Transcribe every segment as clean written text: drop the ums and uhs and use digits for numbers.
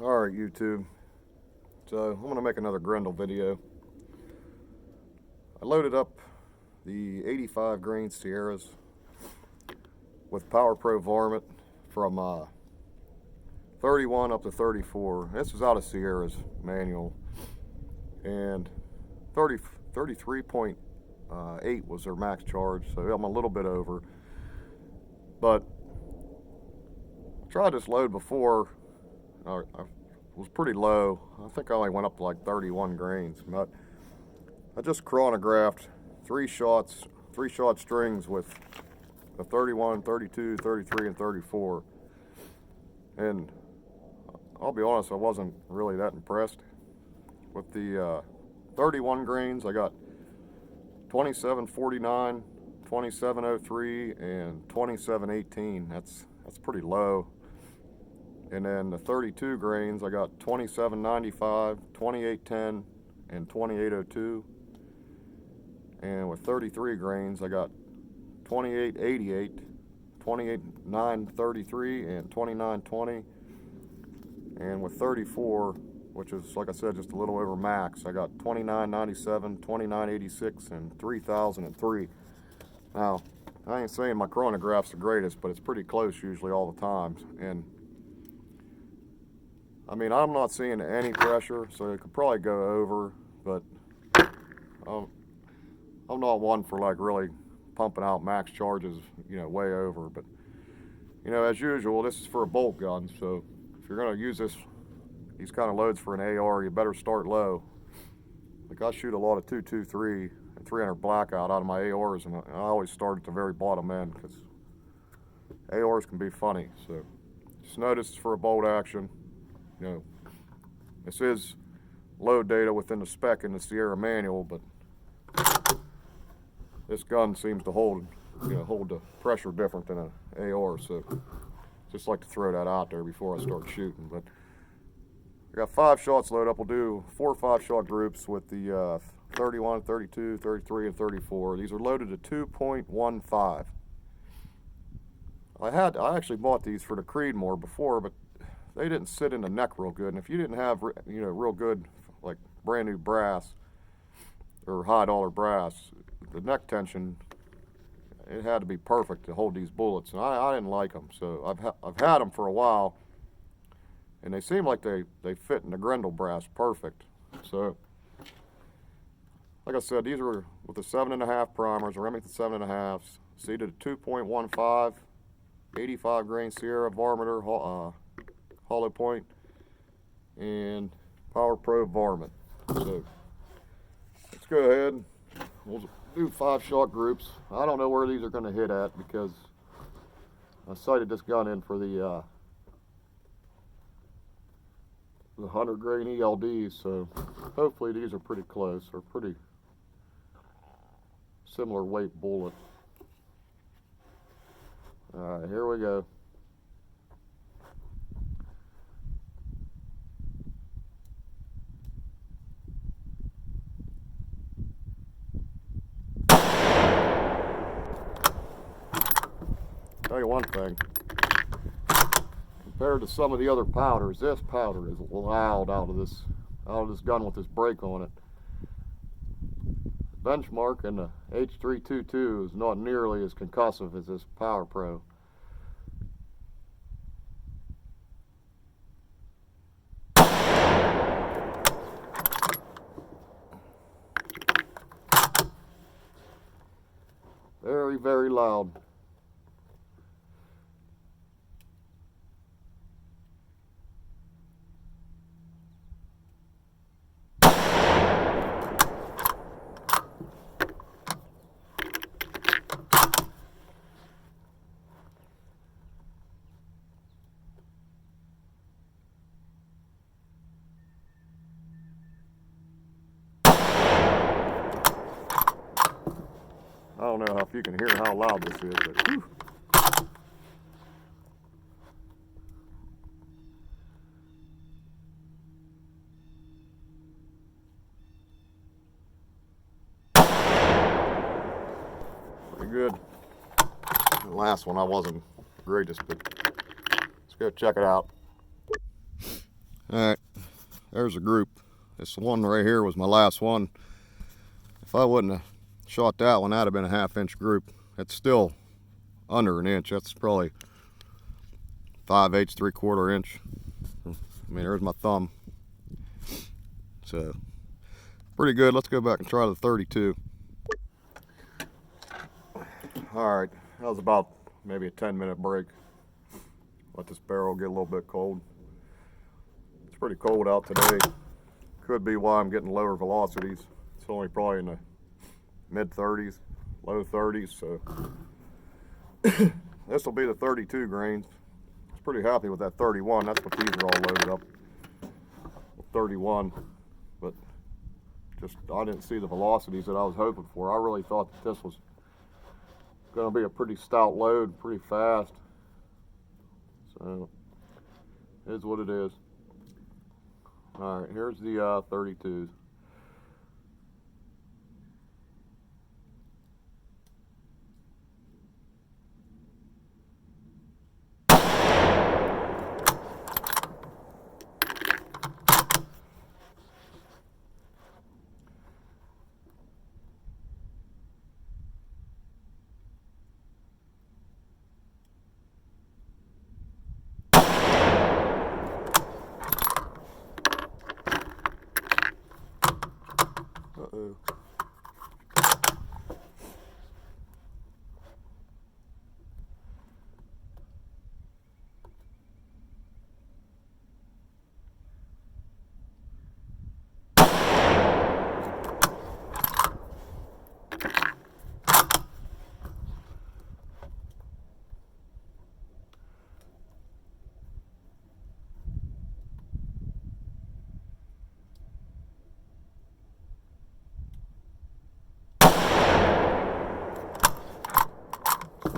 Alright, YouTube. So I'm going to make another Grendel video. I loaded up the 85 grain Sierras with Power Pro Varmit from 31 up to 34. This was out of Sierra's manual. And 33.8 was their max charge, so I'm a little bit over. But I tried this load before. I was pretty low. I think I only went up to like 31 grains. But I just chronographed three shot strings with the 31, 32, 33, and 34. And I'll be honest, I wasn't really that impressed. With the 31 grains, I got 2749, 2703, and 2718. That's pretty low. And then the 32 grains, I got 2795, 2810, and 2802. And with 33 grains, I got 2888, 28933, and 2920. And with 34, which is, like I said, just a little over max, I got 2997, 2986, and 3003. Now, I ain't saying my chronograph's the greatest, but it's pretty close usually all the times. And I mean, I'm not seeing any pressure, so it could probably go over, but I'm not one for like really pumping out max charges, way over. But, as usual, this is for a bolt gun, so if you're going to use these kind of loads for an AR, you better start low. Like, I shoot a lot of 223 and 300 blackout out of my ARs, and I always start at the very bottom end, because ARs can be funny. So just notice it's for a bolt action. This is load data within the spec in the Sierra manual, but this gun seems to hold the pressure different than an AR, so just like to throw that out there before I start shooting. But I got 5 shots loaded up. We'll do 4 or 5 shot groups with the 31, 32, 33, and 34. These are loaded at 2.15. I actually bought these for the Creedmoor before, but they didn't sit in the neck real good. And if you didn't have, real good, like brand new brass or high dollar brass, the neck tension, it had to be perfect to hold these bullets. And I didn't like them, so I've had them for a while, and they seem like they fit in the Grendel brass perfect. So, like I said, these are with the 7.5 primers, or Remington 7.5s, seated at 2.15, 85 grain Sierra Varmiter, hollow point, and Power Pro Varmit. So let's go ahead. We'll do 5 shot groups. I don't know where these are going to hit at, because I sighted this gun in for the 100 grain ELDs, so hopefully these are pretty close, or pretty similar weight bullet. Alright, here we go. Tell you one thing, compared to some of the other powders, this powder is loud out of this gun with this brake on it. Benchmark and the H322 is not nearly as concussive as this Power Pro. Very, very loud. I don't know if you can hear how loud this is, but whew. Pretty good. The last one I wasn't the greatest, but let's go check it out. Alright, there's a group. This one right here was my last one. If I wouldn't have shot that one, that'd have been a 1/2 inch group. It's still under an inch. That's probably 5/8, 3/4 inch. I mean, there's my thumb. So, pretty good. Let's go back and try the 32. Alright, that was about maybe a 10-minute break. Let this barrel get a little bit cold. It's pretty cold out today. Could be why I'm getting lower velocities. It's only probably in the mid 30s, low 30s, so this will be the 32 grains. I was pretty happy with that 31. That's what these are all loaded up. 31, but just I didn't see the velocities that I was hoping for. I really thought that this was going to be a pretty stout load, pretty fast. So it is what it is. All right, here's the 32s. Uh-oh.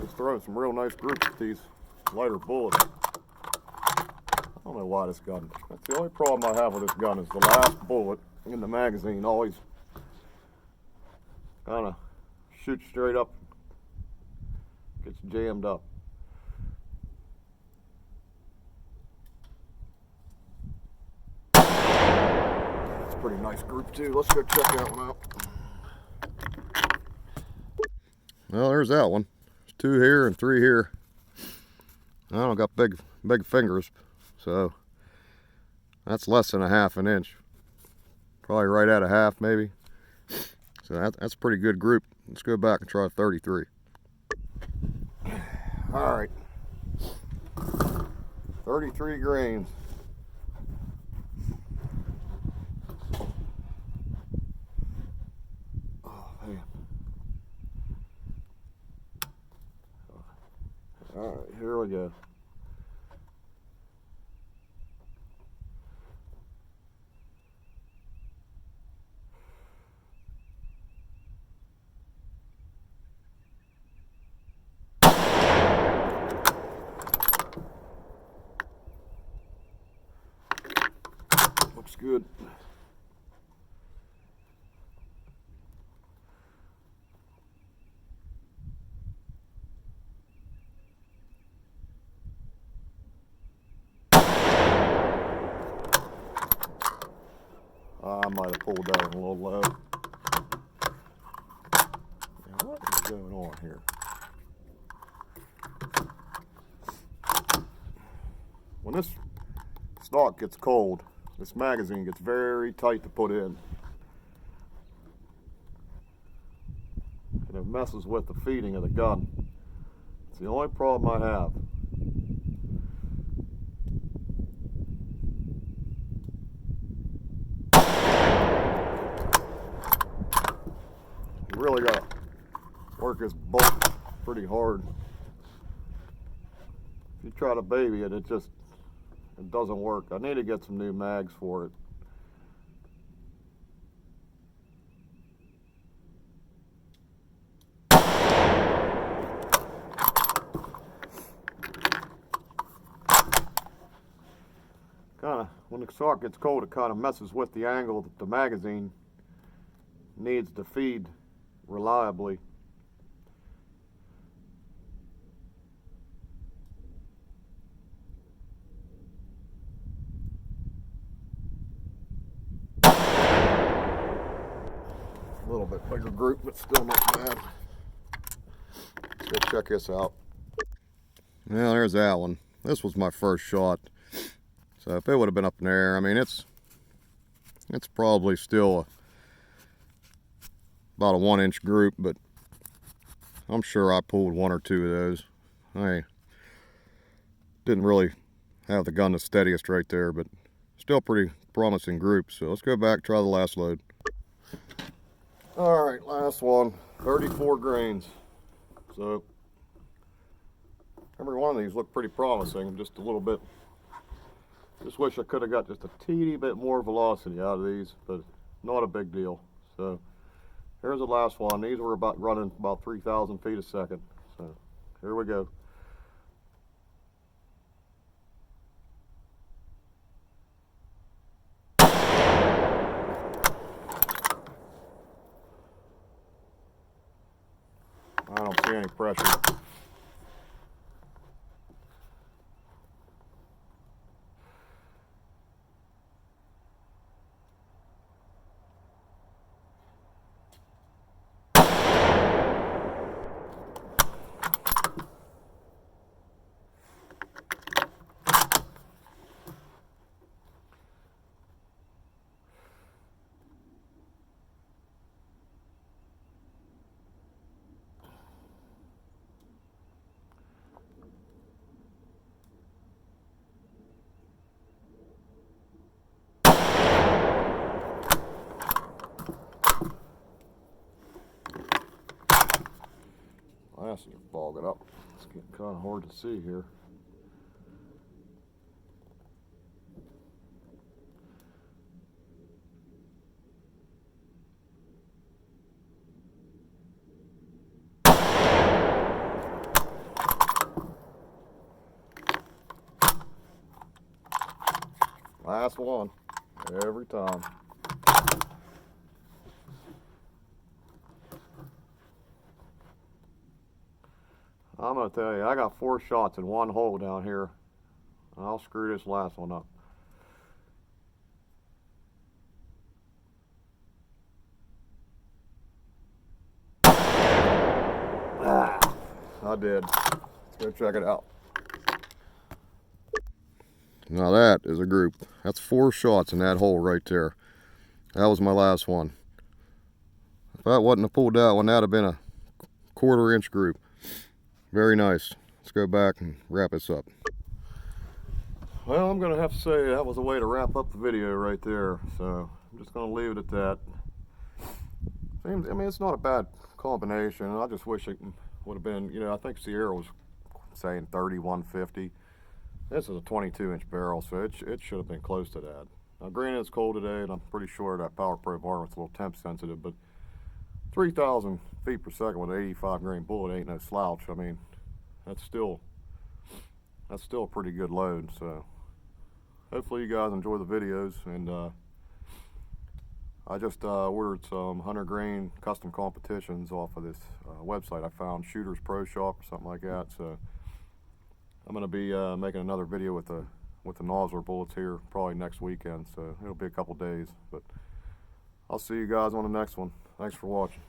He's throwing some real nice groups with these lighter bullets. I don't know why this gun. That's the only problem I have with this gun is the last bullet in the magazine always kind of shoots straight up, gets jammed up. That's a pretty nice group too. Let's go check that one out. Well, there's that one. There's 2 here and 3 here. I don't got big fingers, so that's less than a 1/2 inch. Probably right at a half, maybe. So that's a pretty good group. Let's go back and try 33. All right, 33 grains. Oh man. All right, here we go. Looks good. I might have pulled that one a little low. Now, what is going on here? When this stock gets cold, this magazine gets very tight to put in. And it messes with the feeding of the gun. It's the only problem I have. You really gotta work this bolt pretty hard. If you try to baby it, it doesn't work. I need to get some new mags for it. When the stock gets cold, it kind of messes with the angle that the magazine needs to feed reliably. bit bigger group, but still not bad. Let's go check this out. Well, there's that one. This was my first shot. So if it would have been up in the air, I mean, it's probably still about a 1-inch group, but I'm sure I pulled 1 or 2 of those. I didn't really have the gun the steadiest right there, but still pretty promising group. So let's go back, try the last load. All right, last one, 34 grains. So every one of these looked pretty promising, just a little bit. Just wish I could have got just a teeny bit more velocity out of these, but not a big deal. So here's the last one. These were running about 3,000 feet a second. So here we go. I don't see any pressure. Glasses are fogging up. It's getting kind of hard to see here. Last one, every time. I'm gonna tell you, I got 4 shots in one hole down here. I'll screw this last one up. I did. Let's go check it out. Now that is a group. That's 4 shots in that hole right there. That was my last one. If I wasn't have pulled that one, that'd have been a 1/4 inch group. Very nice. Let's go back and wrap this up. Well, I'm going to have to say that was a way to wrap up the video right there. So I'm just going to leave it at that. I mean, it's not a bad combination. I just wish it would have been, you know, I think Sierra was saying 3150. This is a 22-inch barrel, so it should have been close to that. Now, granted, it's cold today, and I'm pretty sure that Power Pro Varmit's a little temp sensitive, but 3,000 feet per second with an 85 grain bullet ain't no slouch. I mean, that's still a pretty good load. So hopefully you guys enjoy the videos. And I just ordered some 100 grain custom competitions off of this website. I found Shooters Pro Shop or something like that. So I'm going to be making another video with the nozzler bullets here probably next weekend. So it'll be a couple days, but I'll see you guys on the next one. Thanks for watching.